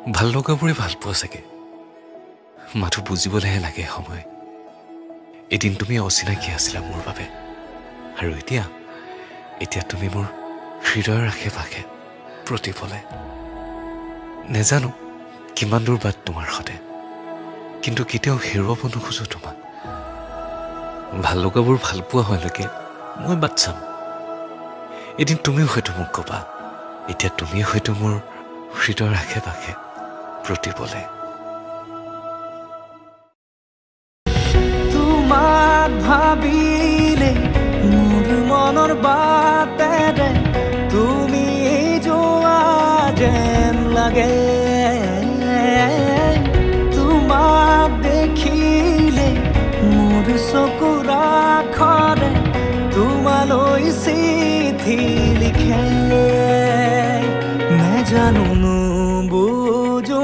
ভাল লগাবোৰে ভাল পোৱা চাগে মাথো বুজিবলৈহে লাগে সময় এদিন তুমি অচিনাকি আছিলা মোৰ বাবে আৰু এতিয়া তুমি মোৰ হৃদয়ৰ আশে পাশে প্ৰতিপলে নেজানো কিমান দূৰ বাট তোমাৰ সতে কিন্তু কেতিয়াও হেৰুৱাব নোখোজো তোমাক ভাল লগাবোৰ ভাল পোৱা হোৱালৈকে মই বাট চাম এদিন তুমিও হয়তো মোক ক'বা এতিয়া তুমি হয়তো মোৰ হৃদয়ৰ আশে পাশে প্ৰতিপলে তোমাক ভাবিলে মোৰ মনৰ বাটেৰে তুমি যোৱা যেন লাগে তোমাক দেখিলে মোৰ চকুৰ আখৰে তোমালৈ চিঠি লিখে নেজানো নুবুজো